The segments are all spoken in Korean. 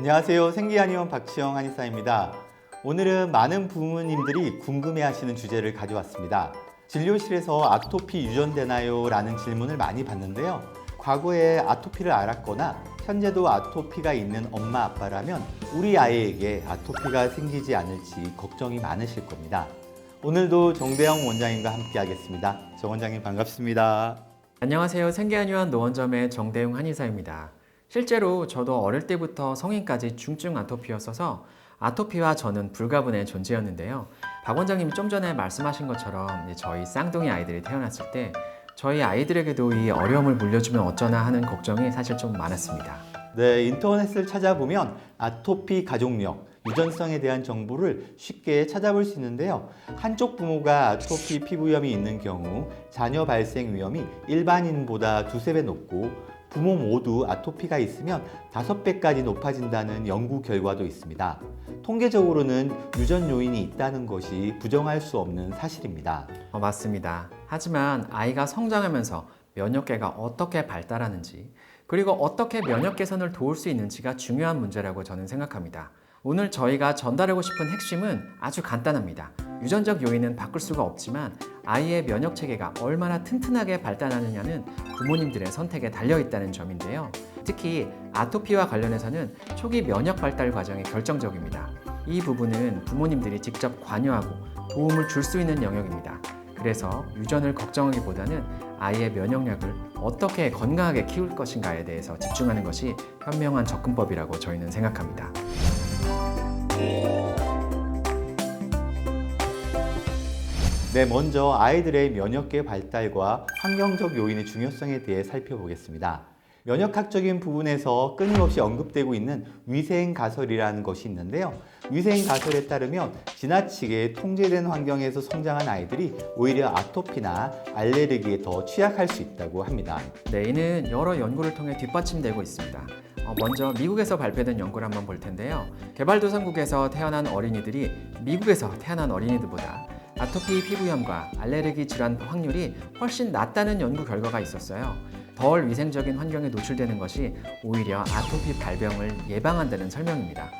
안녕하세요. 생기한의원 박지영 한의사입니다. 오늘은 많은 부모님들이 궁금해하시는 주제를 가져왔습니다. 진료실에서 아토피 유전되나요? 라는 질문을 많이 받는데요. 과거에 아토피를 앓았거나 현재도 아토피가 있는 엄마 아빠라면 우리 아이에게 아토피가 생기지 않을지 걱정이 많으실 겁니다. 오늘도 정대영 원장님과 함께 하겠습니다. 정 원장님 반갑습니다. 안녕하세요. 생기한의원 노원점의 정대웅 한의사입니다. 실제로 저도 어릴 때부터 성인까지 중증 아토피였어서 아토피와 저는 불가분의 존재였는데요. 박 원장님이 좀 전에 말씀하신 것처럼 저희 쌍둥이 아이들이 태어났을 때 저희 아이들에게도 이 어려움을 물려주면 어쩌나 하는 걱정이 사실 좀 많았습니다. 네, 인터넷을 찾아보면 아토피 가족력, 유전성에 대한 정보를 쉽게 찾아볼 수 있는데요. 한쪽 부모가 아토피 피부염이 있는 경우 자녀 발생 위험이 일반인보다 2~3배 높고 부모 모두 아토피가 있으면 5배까지 높아진다는 연구 결과도 있습니다. 통계적으로는 유전 요인이 있다는 것이 부정할 수 없는 사실입니다. 맞습니다. 하지만 아이가 성장하면서 면역계가 어떻게 발달하는지 그리고 어떻게 면역 개선을 도울 수 있는지가 중요한 문제라고 저는 생각합니다. 오늘 저희가 전달하고 싶은 핵심은 아주 간단합니다. 유전적 요인은 바꿀 수가 없지만 아이의 면역 체계가 얼마나 튼튼하게 발달하느냐는 부모님들의 선택에 달려 있다는 점인데요. 특히 아토피와 관련해서는 초기 면역 발달 과정이 결정적입니다. 이 부분은 부모님들이 직접 관여하고 도움을 줄 수 있는 영역입니다. 그래서 유전을 걱정하기보다는 아이의 면역력을 어떻게 건강하게 키울 것인가에 대해서 집중하는 것이 현명한 접근법이라고 저희는 생각합니다. 네, 먼저 아이들의 면역계 발달과 환경적 요인의 중요성에 대해 살펴보겠습니다. 면역학적인 부분에서 끊임없이 언급되고 있는 위생가설이라는 것이 있는데요. 위생가설에 따르면 지나치게 통제된 환경에서 성장한 아이들이 오히려 아토피나 알레르기에 더 취약할 수 있다고 합니다. 네, 이는 여러 연구를 통해 뒷받침되고 있습니다. 먼저 미국에서 발표된 연구를 한번 볼 텐데요. 개발도상국에서 태어난 어린이들이 미국에서 태어난 어린이들보다 아토피 피부염과 알레르기 질환 확률이 훨씬 낮다는 연구 결과가 있었어요. 덜 위생적인 환경에 노출되는 것이 오히려 아토피 발병을 예방한다는 설명입니다.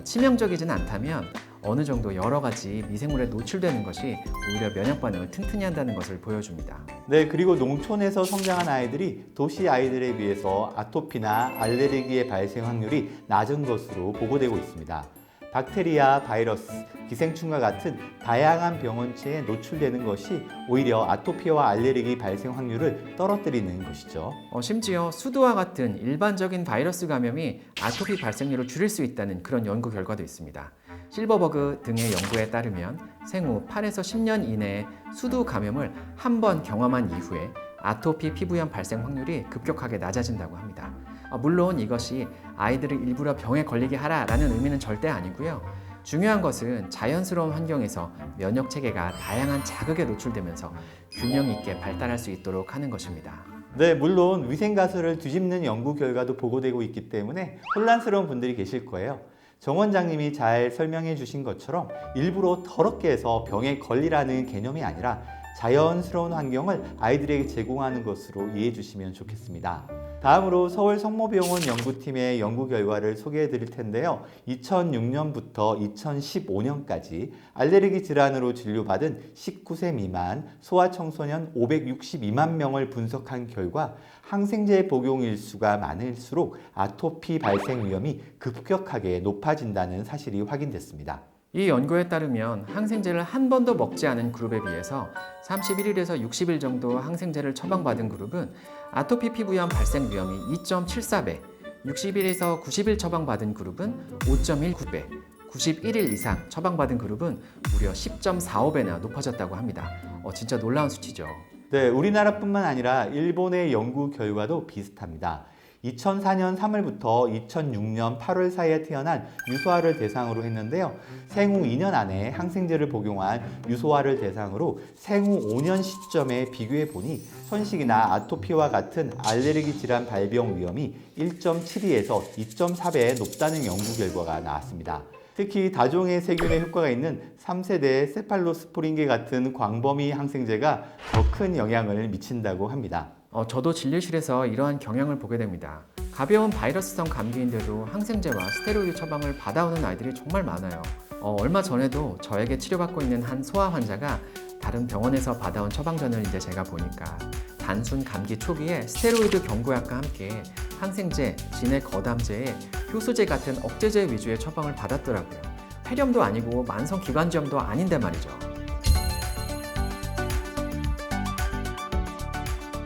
치명적이진 않다면 어느 정도 여러 가지 미생물에 노출되는 것이 오히려 면역 반응을 튼튼히 한다는 것을 보여줍니다. 네, 그리고 농촌에서 성장한 아이들이 도시 아이들에 비해서 아토피나 알레르기의 발생 확률이 낮은 것으로 보고되고 있습니다. 박테리아, 바이러스, 기생충과 같은 다양한 병원체에 노출되는 것이 오히려 아토피와 알레르기 발생 확률을 떨어뜨리는 것이죠. 심지어 수두와 같은 일반적인 바이러스 감염이 아토피 발생률을 줄일 수 있다는 그런 연구 결과도 있습니다. 실버버그 등의 연구에 따르면 생후 8에서 10년 이내에 수두 감염을 한 번 경험한 이후에 아토피 피부염 발생 확률이 급격하게 낮아진다고 합니다. 물론 이것이 아이들을 일부러 병에 걸리게 하라라는 의미는 절대 아니고요. 중요한 것은 자연스러운 환경에서 면역 체계가 다양한 자극에 노출되면서 균형 있게 발달할 수 있도록 하는 것입니다. 네, 물론 위생가설을 뒤집는 연구 결과도 보고되고 있기 때문에 혼란스러운 분들이 계실 거예요. 정 원장님이 잘 설명해 주신 것처럼 일부러 더럽게 해서 병에 걸리라는 개념이 아니라 자연스러운 환경을 아이들에게 제공하는 것으로 이해해 주시면 좋겠습니다. 다음으로 서울 성모병원 연구팀의 연구 결과를 소개해 드릴 텐데요. 2006년부터 2015년까지 알레르기 질환으로 진료받은 19세 미만 소아청소년 562만 명을 분석한 결과 항생제 복용 일수가 많을수록 아토피 발생 위험이 급격하게 높아진다는 사실이 확인됐습니다. 이 연구에 따르면 항생제를 한 번도 먹지 않은 그룹에 비해서 31일에서 60일 정도 항생제를 처방받은 그룹은 아토피 피부염 발생 위험이 2.74배, 60일에서 90일 처방받은 그룹은 5.19배, 91일 이상 처방받은 그룹은 무려 10.45배나 높아졌다고 합니다. 진짜 놀라운 수치죠. 네, 우리나라뿐만 아니라 일본의 연구 결과도 비슷합니다. 2004년 3월부터 2006년 8월 사이에 태어난 유소아를 대상으로 했는데요. 생후 2년 안에 항생제를 복용한 유소아를 대상으로 생후 5년 시점에 비교해 보니 손식이나 아토피와 같은 알레르기 질환 발병 위험이 1.72에서 2.4배 높다는 연구 결과가 나왔습니다. 특히 다종의 세균에 효과가 있는 3세대 세팔로스포린계 같은 광범위 항생제가 더 큰 영향을 미친다고 합니다. 저도 진료실에서 이러한 경향을 보게 됩니다. 가벼운 바이러스성 감기인데도 항생제와 스테로이드 처방을 받아오는 아이들이 정말 많아요. 얼마 전에도 저에게 치료받고 있는 한 소아 환자가 다른 병원에서 받아온 처방전을 이제 제가 보니까 단순 감기 초기에 스테로이드 경구약과 함께 항생제, 진액 거담제, 효소제 같은 억제제 위주의 처방을 받았더라고요. 폐렴도 아니고 만성 기관지염도 아닌데 말이죠.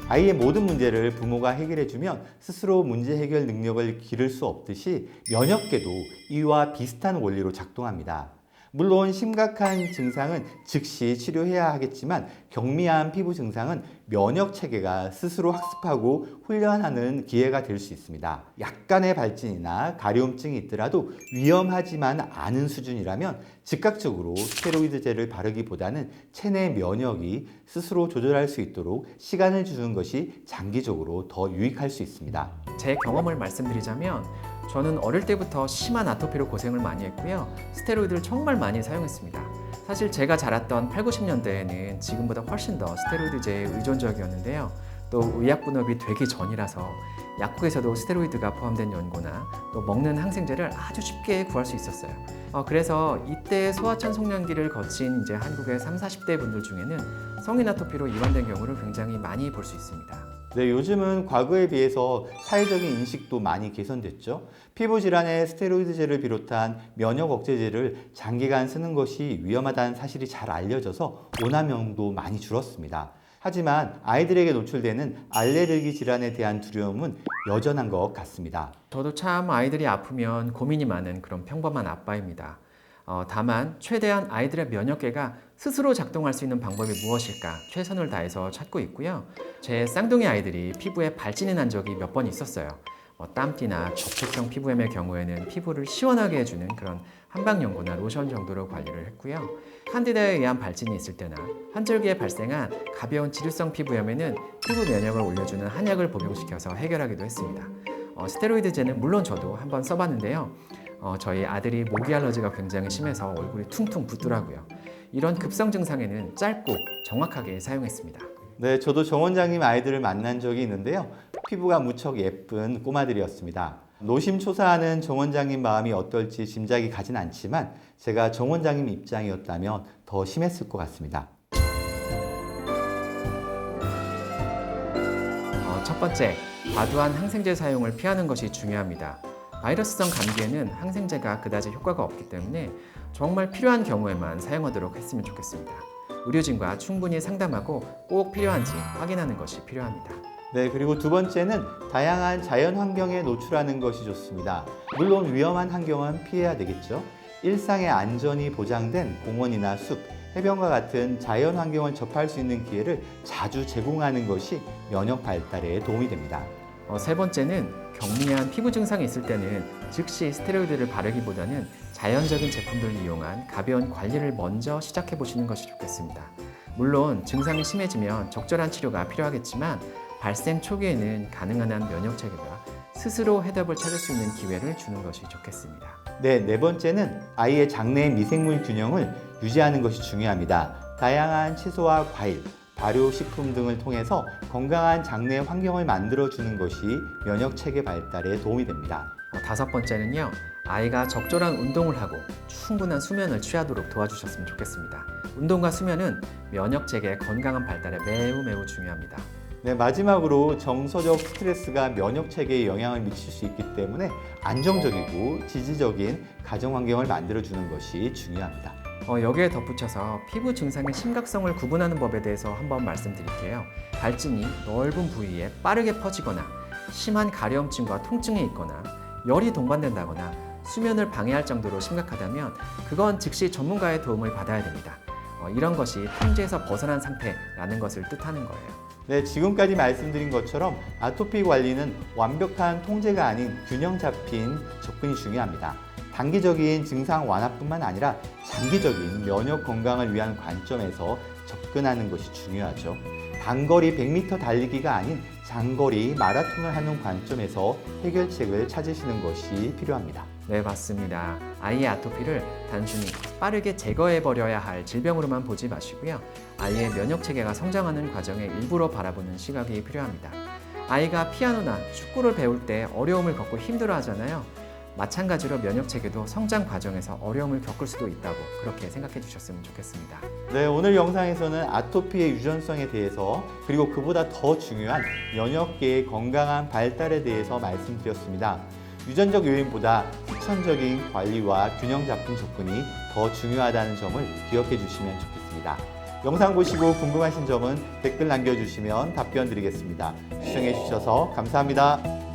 아이의 모든 문제를 부모가 해결해주면 스스로 문제 해결 능력을 기를 수 없듯이 면역계도 이와 비슷한 원리로 작동합니다. 물론 심각한 증상은 즉시 치료해야 하겠지만 경미한 피부 증상은 면역 체계가 스스로 학습하고 훈련하는 기회가 될 수 있습니다. 약간의 발진이나 가려움증이 있더라도 위험하지만 않은 수준이라면 즉각적으로 스테로이드제를 바르기보다는 체내 면역이 스스로 조절할 수 있도록 시간을 주는 것이 장기적으로 더 유익할 수 있습니다. 제 경험을 말씀드리자면 저는 어릴 때부터 심한 아토피로 고생을 많이 했고요. 스테로이드를 정말 많이 사용했습니다. 사실 제가 자랐던 8, 90년대에는 지금보다 훨씬 더 스테로이드제에 의존적이었는데요. 또 의약분업이 되기 전이라서 약국에서도 스테로이드가 포함된 연고나 또 먹는 항생제를 아주 쉽게 구할 수 있었어요. 그래서 이때 소아천 송년기를 거친 이제 한국의 30, 40대 분들 중에는 성인 아토피로 이완된 경우를 굉장히 많이 볼 수 있습니다. 네, 요즘은 과거에 비해서 사회적인 인식도 많이 개선됐죠. 피부 질환에 스테로이드제를 비롯한 면역 억제제를 장기간 쓰는 것이 위험하다는 사실이 잘 알려져서 오남용도 많이 줄었습니다. 하지만 아이들에게 노출되는 알레르기 질환에 대한 두려움은 여전한 것 같습니다. 저도 참 아이들이 아프면 고민이 많은 그런 평범한 아빠입니다. 다만 최대한 아이들의 면역계가 스스로 작동할 수 있는 방법이 무엇일까 최선을 다해서 찾고 있고요. 제 쌍둥이 아이들이 피부에 발진이 난 적이 몇 번 있었어요. 땀띠나 접촉성 피부염의 경우에는 피부를 시원하게 해주는 그런 한방연고나 로션 정도로 관리를 했고요. 칸디다에 의한 발진이 있을 때나 환절기에 발생한 가벼운 지루성 피부염에는 피부 면역을 올려주는 한약을 복용시켜서 해결하기도 했습니다. 스테로이드제는 물론 저도 한번 써봤는데요. 저희 아들이 모기 알러지가 굉장히 심해서 얼굴이 퉁퉁 붓더라고요. 이런 급성 증상에는 짧고 정확하게 사용했습니다. 네, 저도 정 원장님 아이들을 만난 적이 있는데요. 피부가 무척 예쁜 꼬마들이었습니다. 노심초사하는 정 원장님 마음이 어떨지 짐작이 가진 않지만 제가 정 원장님 입장이었다면 더 심했을 것 같습니다. 첫 번째, 과도한 항생제 사용을 피하는 것이 중요합니다. 바이러스성 감기에는 항생제가 그다지 효과가 없기 때문에 정말 필요한 경우에만 사용하도록 했으면 좋겠습니다. 의료진과 충분히 상담하고 꼭 필요한지 확인하는 것이 필요합니다. 네, 그리고 두 번째는 다양한 자연 환경에 노출하는 것이 좋습니다. 물론 위험한 환경은 피해야 되겠죠. 일상의 안전이 보장된 공원이나 숲, 해변과 같은 자연 환경을 접할 수 있는 기회를 자주 제공하는 것이 면역 발달에 도움이 됩니다. 세 번째는 경미한 피부 증상이 있을 때는 즉시 스테로이드를 바르기보다는 자연적인 제품들을 이용한 가벼운 관리를 먼저 시작해 보시는 것이 좋겠습니다. 물론 증상이 심해지면 적절한 치료가 필요하겠지만 발생 초기에는 가능한 한 면역 체계가 스스로 해답을 찾을 수 있는 기회를 주는 것이 좋겠습니다. 네, 네 번째는 아이의 장내 미생물 균형을 유지하는 것이 중요합니다. 다양한 채소와 과일, 발효식품 등을 통해서 건강한 장내 환경을 만들어주는 것이 면역 체계 발달에 도움이 됩니다. 다섯 번째는요, 아이가 적절한 운동을 하고 충분한 수면을 취하도록 도와주셨으면 좋겠습니다. 운동과 수면은 면역 체계의 건강한 발달에 매우 중요합니다. 네, 마지막으로 정서적 스트레스가 면역 체계에 영향을 미칠 수 있기 때문에 안정적이고 지지적인 가정 환경을 만들어주는 것이 중요합니다. 여기에 덧붙여서 피부 증상의 심각성을 구분하는 법에 대해서 한번 말씀드릴게요. 발진이 넓은 부위에 빠르게 퍼지거나 심한 가려움증과 통증이 있거나 열이 동반된다거나 수면을 방해할 정도로 심각하다면 그건 즉시 전문가의 도움을 받아야 됩니다. 이런 것이 통제에서 벗어난 상태라는 것을 뜻하는 거예요. 네, 지금까지 말씀드린 것처럼 아토피 관리는 완벽한 통제가 아닌 균형 잡힌 접근이 중요합니다. 단기적인 증상 완화뿐만 아니라 장기적인 면역 건강을 위한 관점에서 접근하는 것이 중요하죠. 단거리 100m 달리기가 아닌 장거리 마라톤을 하는 관점에서 해결책을 찾으시는 것이 필요합니다. 네, 맞습니다. 아이의 아토피를 단순히 빠르게 제거해버려야 할 질병으로만 보지 마시고요. 아이의 면역 체계가 성장하는 과정의 일부로 바라보는 시각이 필요합니다. 아이가 피아노나 축구를 배울 때 어려움을 겪고 힘들어 하잖아요. 마찬가지로 면역체계도 성장 과정에서 어려움을 겪을 수도 있다고 그렇게 생각해 주셨으면 좋겠습니다. 네, 오늘 영상에서는 아토피의 유전성에 대해서 그리고 그보다 더 중요한 면역계의 건강한 발달에 대해서 말씀드렸습니다. 유전적 요인보다 후천적인 관리와 균형 잡힌 접근이 더 중요하다는 점을 기억해 주시면 좋겠습니다. 영상 보시고 궁금하신 점은 댓글 남겨주시면 답변 드리겠습니다. 시청해 주셔서 감사합니다.